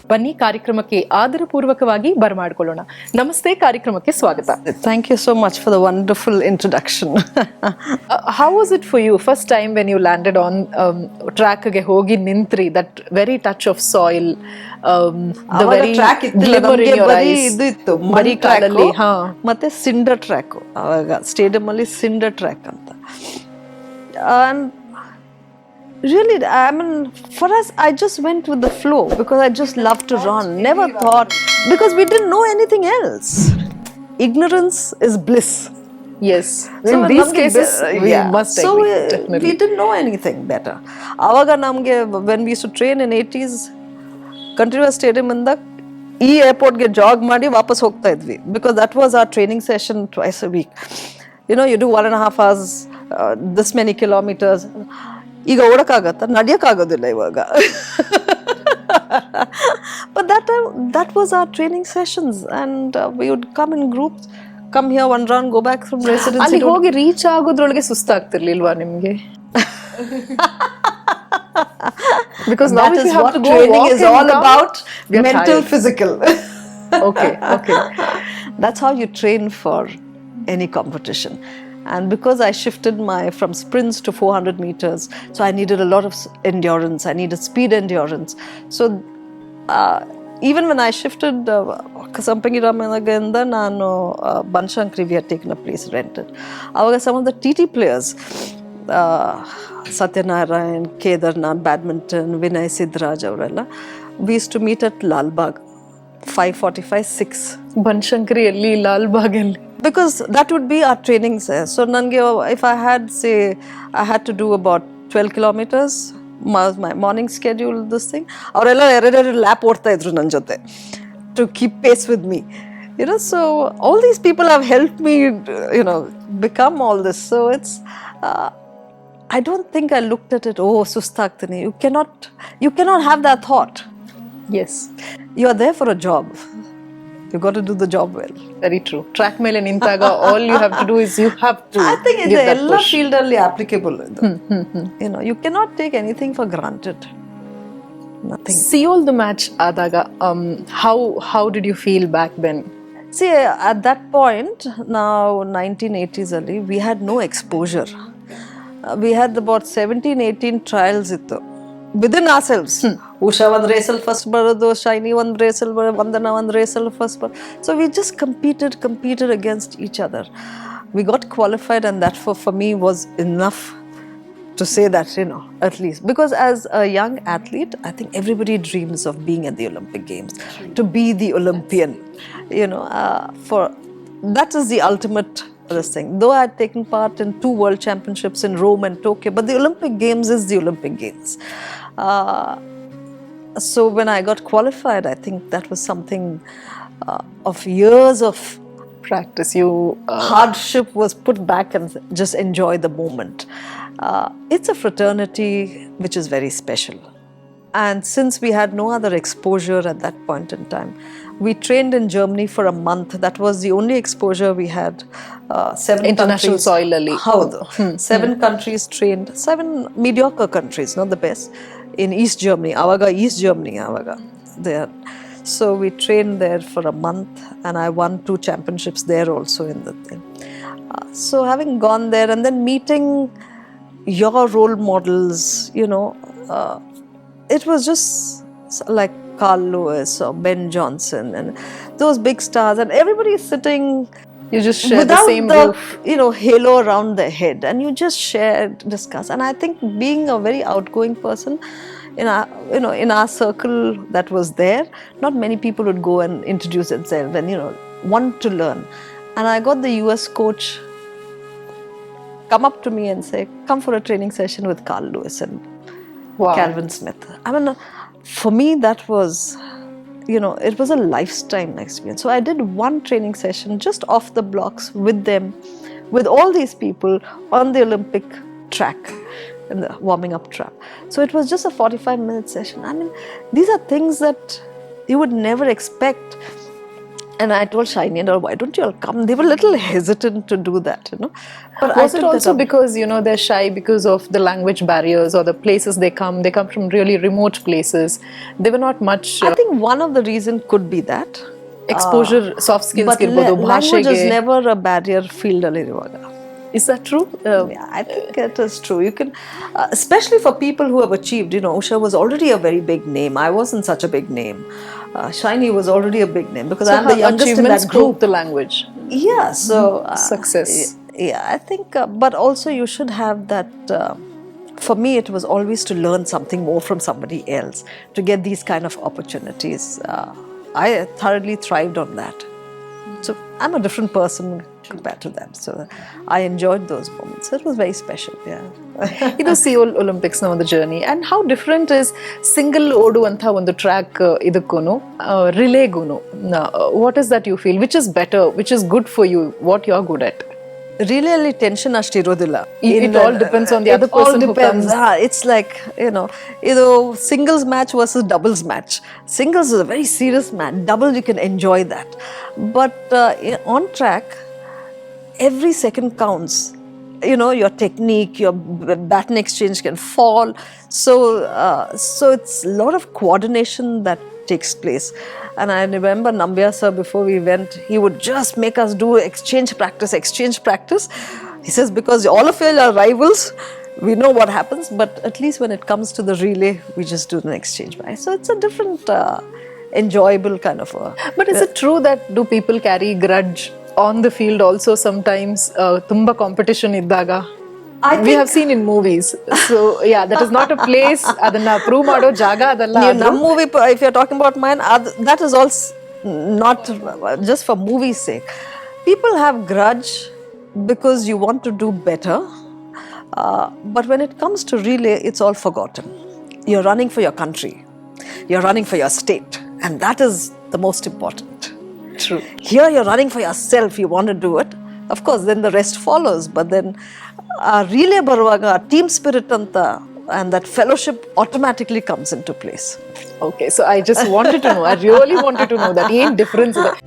ಬನ್ನಿ ಕಾರ್ಯಕ್ರಮಕ್ಕೆ ಆದರಪೂರ್ವಕವಾಗಿ ಬರಮಾಡಿಕೊಳ್ಳೋಣ. ನಮಸ್ತೆ, ಕಾರ್ಯಕ್ರಮಕ್ಕೆ ಸ್ವಾಗತ. Thank you so much for the wonderful introduction. How was it for you first time when you landed on track ಗೆ ಹೋಗಿ ನಿಂತ್ರಿ, that very touch of soil, the very glimmer in your eyes? ಇದು ಇತ್ತು, ಬರೀ ಕಾಲಲ್ಲಿ ಮತ್ತೆ ಸಿಂಡರ್ track. ಆವಾಗ stadium ಅಲ್ಲಿ ಸಿಂಡರ್ track ಅಂತ. And really, I mean, for us, I just went with the flow because I just love to run. Never thought, because we didn't know anything else. Ignorance is bliss. Yes. So In these cases, we must agree. Definitely. We didn't know anything better. Avaga namge, when we used to train in 80s, continuous stadium inda ಈ airport ಗೆ jog ಮಾಡಿ ವಾಪಸ್ ಹೋಗ್ತಾ ಇದ್ವಿ, because that was our training session twice a week. You know, you do 1.5 hours, this many kilometers. ಈಗ ಓಡಕ್ಕಾಗತ್ತಾ? ನಡೆಯಕ್ಕಾಗೋದಿಲ್ಲ ಇವಾಗ. But that was our training sessions, and we would come in groups, come here one round, go back from residency. ಅಲ್ಲಿ ಹೋಗಿ reach ಆಗೋದ್ರೊಳಗೆ ಸುಸ್ತಾಗ್ತಿರ್ಲಿಲ್ವಾ ನಿಮ್ಗೆ? Because now that if is you have what to go training walk is and all come, about, you're mental, tired. physical. Okay. That's how you train for any competition. And because I shifted from sprints to 400 meters, so I needed a lot of endurance. I needed speed endurance. So even when I shifted Kasampangiramanaginda, nanu Banshankari, we had taken a place rented. Avaga some of the TT players, Satyanarayan, Kedarnath, badminton, Vinay Siddharaj avrella, we used to meet at Lalbagh, 5:45, 6. Banashankari ಅಲ್ಲಿ, ಲಾಲ್ಬಾಗ್ ಅಲ್ಲಿ. Because that would be our training. So nange, if I had, say, I had to do about 12 kilometers, my morning schedule, this thing, avರೆಲ್ಲ ಎರಡು ಲ್ಯಾಪ್ ಓಡ್ತಾ ಇದ್ರು ನನ್ನ ಜೊತೆ to keep pace with me. You know, so all these people have helped me, you know, become all this. So it's, I don't think I looked at it, oh, sustagtini. You cannot have that thought. Yes. You are there for a job. You got to do the job well. Very true. Track ಮೇಲೆ ನಿಂತಾಗ all you have to do is you have to I think give that ಎಲ್ಲ push. field ಅಲ್ಲಿ applicable ಇದು. You know, you cannot take anything for granted. Nothing. Seoul the match ಆದಾಗ how did you feel back then? See, at that point, now 1980s ಅಲ್ಲಿ, we had no exposure. We had about 17-18 trials ಇತ್ತು within ourselves. Usha one race al first barodu, Shiny one race al Vandana one race al first barodu. So we just competed against each other. We got qualified, and that for me was enough to say that, you know, at least. Because as a young athlete, I think everybody dreams of being at the Olympic Games, to be the Olympian, you know, that is the ultimate this thing. Though I had taken part in 2 world championships in Rome and Tokyo, but the Olympic Games is the Olympic Games. So when I got qualified, I think that was something of years of Practice. hardship was put back, and just enjoy the moment. It's a fraternity which is very special. And since we had no other exposure at that point in time, we trained in Germany for a month. That was the only exposure we had. 7 international countries. soil ಅಲ್ಲಿ. ಹೌದು. 7 countries trained, 7 mediocre countries, not the best, in East Germany. Avaga East Germany, avaga there. So we trained there for a month, and I won 2 championships there also in the thing. So having gone there and then meeting your role models, you know, it was just like Carl Lewis or Ben Johnson and those big stars, and everybody is sitting. You just share without the same the roof. you know, halo around their head, and you just share, discuss. And I think being a very outgoing person in our circle that was there, not many people would go and introduce themselves and, you know, want to learn. And I got the US coach come up to me and say, come for a training session with Carl Lewis and Calvin Smith. I mean, for me that was, you know, it was a lifetime experience. So I did 1 training session just off the blocks with them, with all these people on the Olympic track, in the warming up track. So it was just a 45-minute session. I mean, these are things that you would never expect And I told Shiny and all, why don't you all come? They were a little hesitant to do that, you know. But was it also because, you know, they're shy because of the language barriers or the places they come from really remote places. They were not much... I think one of the reasons could be that. Exposure, soft skills. But language is never a barrier field. Is that true? Yeah, I think it is true. You can, especially for people who have achieved, you know, Usha was already a very big name. I wasn't such a big name. Shiny was already a big name because I'm the youngest in that group. The language. Yeah, so success. Yeah, I think, but also you should have that. For me, it was always to learn something more from somebody else, to get these kind of opportunities. I thoroughly thrived on that. So I'm a different person compared to them. So I enjoyed those moments. So it was very special. Yeah. This is Seoul Olympics now on the journey. And how different is single odu anta on the track idakkono relay guno? What is that you feel? Which is better? Which is good for you? What you're good at? Really tension ashtu irodilla. It all depends on the other person who comes. It's like, you know, singles match versus doubles match. Singles is a very serious match. Double, you can enjoy that. But on track, every second counts. You know, your technique, your baton exchange can fall. So it's a lot of coordination that takes place. And I remember Nambya sir, before we went, he would just make us do exchange practice. He says, because all of you are rivals, we know what happens, but at least when it comes to the relay, we just do an exchange. So it's a different, enjoyable kind of a... But is it true that do people carry grudge on the field also sometimes? Tumba competition iddaga? We have seen in movies. So yeah, that is not a place. Adanna prove mado jaga adalla. Movie, if you're talking about mine, that is also not just for movie's sake. People have grudge because you want to do better. But when it comes to relay, it's all forgotten. You're running for your country. You're running for your state. And that is the most important. True. Here you're running for yourself. You want to do it. Of course, then the rest follows. But then relay baruvaga, team spirit anta, and that fellowship automatically comes into place. Okay, so I just wanted to know. I really wanted to know that. What difference is that?